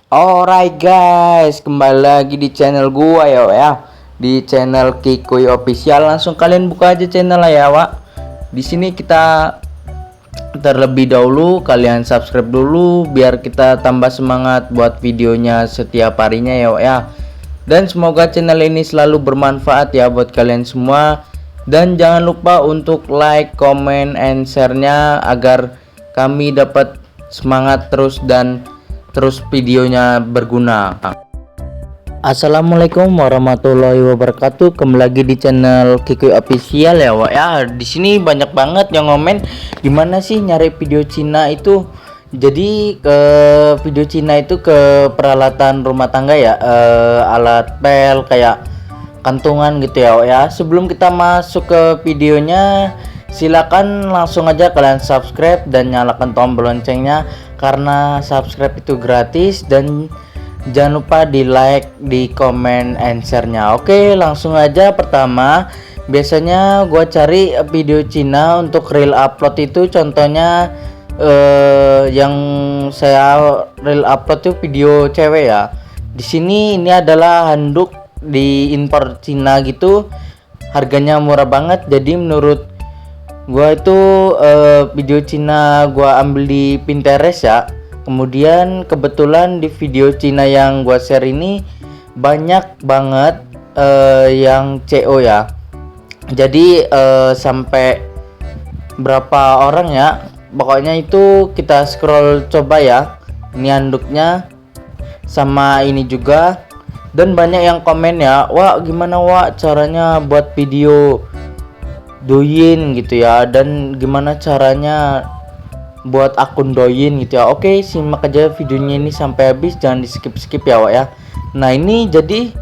Alright guys, kembali lagi di channel gua ya. Di channel Kikuy Official. Langsung kalian buka aja channel ya, Wak. Di sini kita terlebih dahulu kalian subscribe dulu biar kita tambah semangat buat videonya setiap harinya ya. Dan semoga channel ini selalu bermanfaat ya buat kalian semua. Dan jangan lupa untuk like, comment, and share-nya agar kami dapat semangat terus dan terus videonya berguna. Assalamualaikum warahmatullahi wabarakatuh. Kembali lagi di channel Kikuy Official ya, Wak. Ya, di sini banyak banget yang ngomen gimana sih nyari video Cina itu. Jadi ke video Cina itu ke peralatan rumah tangga ya, alat pel kayak kantungan gitu ya, Wak. Ya, sebelum kita masuk ke videonya, silakan langsung aja kalian subscribe dan nyalakan tombol loncengnya karena subscribe itu gratis, dan jangan lupa di like, di comment, and share-nya. Oke, langsung aja. Pertama, biasanya gua cari video Cina untuk real upload itu, contohnya yang saya real upload itu video cewek ya. Di sini ini adalah handuk di impor Cina gitu, harganya murah banget. Jadi menurut gua itu video Cina gua ambil di Pinterest ya. Kemudian kebetulan di video Cina yang gua share ini banyak banget yang CO ya. Jadi sampai berapa orang ya, pokoknya itu kita scroll coba ya. Ini handuknya sama ini juga. Dan banyak yang komen ya, "Wah, gimana Wak caranya buat video doyin gitu ya, dan gimana caranya buat akun doyin gitu ya." Oke, simak aja videonya ini sampai habis, jangan di skip ya, Wak ya. Nah, ini jadi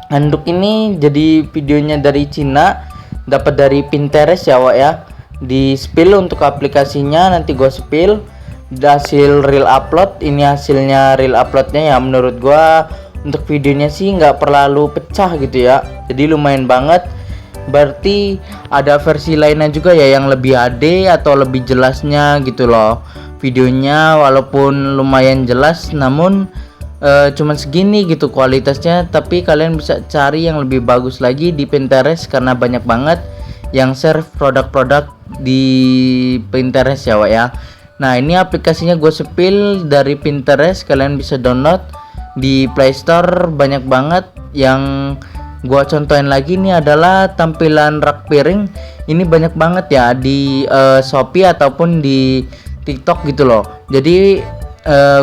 handuk ini jadi videonya dari Cina, dapat dari Pinterest ya, Wak ya. Di spill untuk aplikasinya, nanti gua spill hasil real upload. Ini hasilnya real uploadnya ya. Menurut gua untuk videonya sih nggak terlalu pecah gitu ya, jadi lumayan banget. Berarti ada versi lainnya juga ya yang lebih HD atau lebih jelasnya gitu loh videonya, walaupun lumayan jelas namun cuman segini gitu kualitasnya. Tapi kalian bisa cari yang lebih bagus lagi di Pinterest karena banyak banget yang share produk-produk di Pinterest ya, Wak ya. Nah, ini aplikasinya gue spill dari Pinterest, kalian bisa download di Play Store. Banyak banget yang gua contohin lagi. Ini adalah tampilan rak piring. Ini banyak banget ya di Shopee ataupun di TikTok gitu loh. Jadi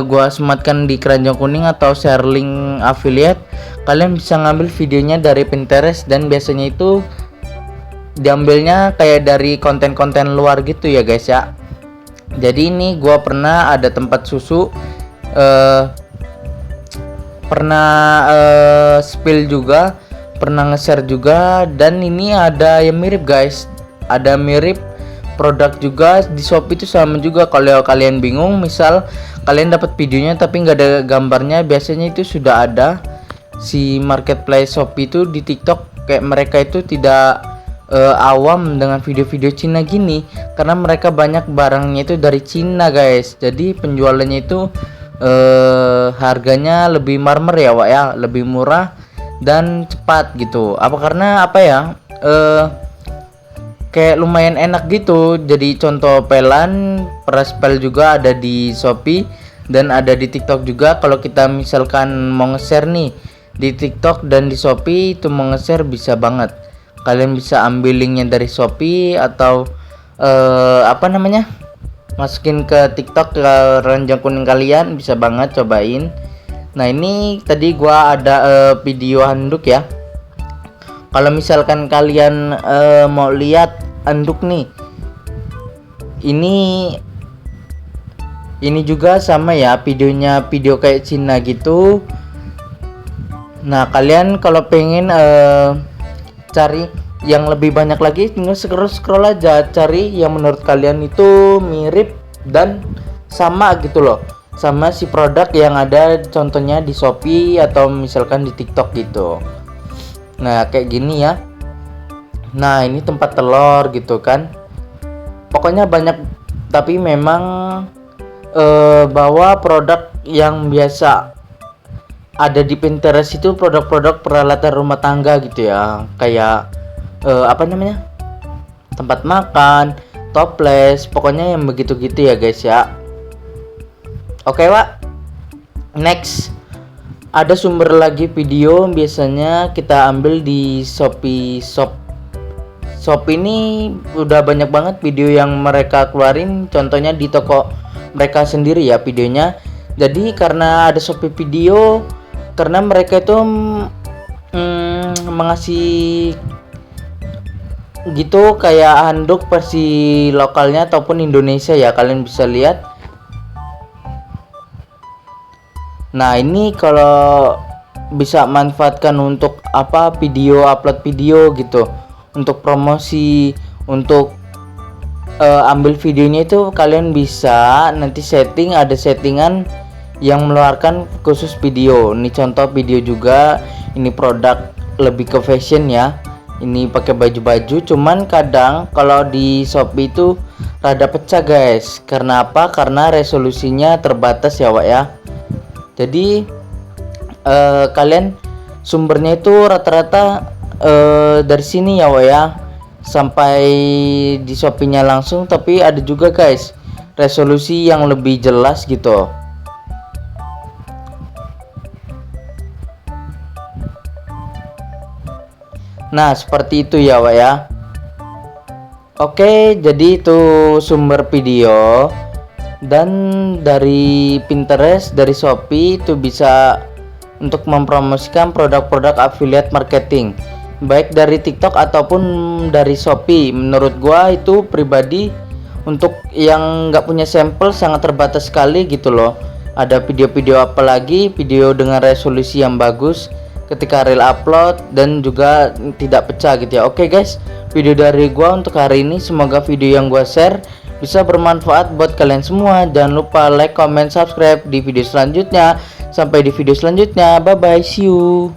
gua sematkan di keranjang kuning atau share link affiliate. Kalian bisa ngambil videonya dari Pinterest, dan biasanya itu diambilnya kayak dari konten-konten luar gitu ya guys ya. Jadi ini gua pernah ada tempat susu, pernah spill juga, pernah nge-share juga. Dan ini ada yang mirip guys, ada mirip produk juga di Shopee itu sama juga. Kalau kalian bingung, misal kalian dapat videonya tapi nggak ada gambarnya, biasanya itu sudah ada si marketplace Shopee itu di TikTok. Kayak mereka itu tidak awam dengan video-video Cina gini karena mereka banyak barangnya itu dari Cina guys. Jadi penjualannya itu harganya lebih marmer ya, Wak ya, lebih murah dan cepat gitu. Karena apa ya, kayak lumayan enak gitu. Jadi contoh pelan, peras pel juga ada di Shopee dan ada di TikTok juga. Kalau kita misalkan mau nge-share nih di TikTok dan di Shopee itu mau nge-share bisa banget. Kalian bisa ambil linknya dari Shopee atau masukin ke TikTok ke keranjang kuning kalian, bisa banget cobain. Nah, ini tadi gua ada video handuk ya. Kalau misalkan kalian mau lihat handuk nih, ini juga sama ya videonya, video kayak Cina gitu. Nah, kalian kalau pengen cari yang lebih banyak lagi, tinggal scroll aja, cari yang menurut kalian itu mirip dan sama gitu loh, sama si produk yang ada contohnya di Shopee atau misalkan di TikTok gitu. Nah, kayak gini ya. Nah, ini tempat telur gitu kan. Pokoknya banyak, tapi memang bawa produk yang biasa ada di Pinterest itu produk-produk peralatan rumah tangga gitu ya, kayak apa namanya, tempat makan, toples, pokoknya yang begitu-gitu ya guys ya. Oke Wak, next ada sumber lagi video, biasanya kita ambil di Shopee Shop. Shop ini udah banyak banget video yang mereka keluarin, contohnya di toko mereka sendiri ya videonya. Jadi karena ada Shopee video, karena mereka itu mengasih gitu kayak handuk versi lokalnya ataupun Indonesia ya, kalian bisa lihat. Nah ini kalau bisa manfaatkan untuk apa, video, upload video gitu, untuk promosi, untuk ambil videonya itu kalian bisa nanti setting, ada settingan yang mengeluarkan khusus video. Ini contoh video juga, ini produk lebih ke fashion ya, ini pakai baju-baju, cuman kadang kalau di Shopee itu rada pecah guys. Karena apa? Karena resolusinya terbatas ya Wak ya. Jadi kalian sumbernya itu rata-rata dari sini ya Wak ya, sampai di Shopee-nya langsung. Tapi ada juga guys resolusi yang lebih jelas gitu. Nah seperti itu ya Wak ya. Oke, jadi itu sumber video. Dan dari Pinterest, dari Shopee itu bisa untuk mempromosikan produk-produk affiliate marketing, baik dari TikTok ataupun dari Shopee. Menurut gua itu pribadi, untuk yang nggak punya sampel sangat terbatas sekali gitu loh. Ada video-video, apalagi video dengan resolusi yang bagus ketika real upload dan juga tidak pecah gitu ya. Oke guys, video dari gua untuk hari ini, semoga video yang gua share bisa bermanfaat buat kalian semua. Jangan lupa like, comment, subscribe di video selanjutnya. Sampai di video selanjutnya, bye bye, see you.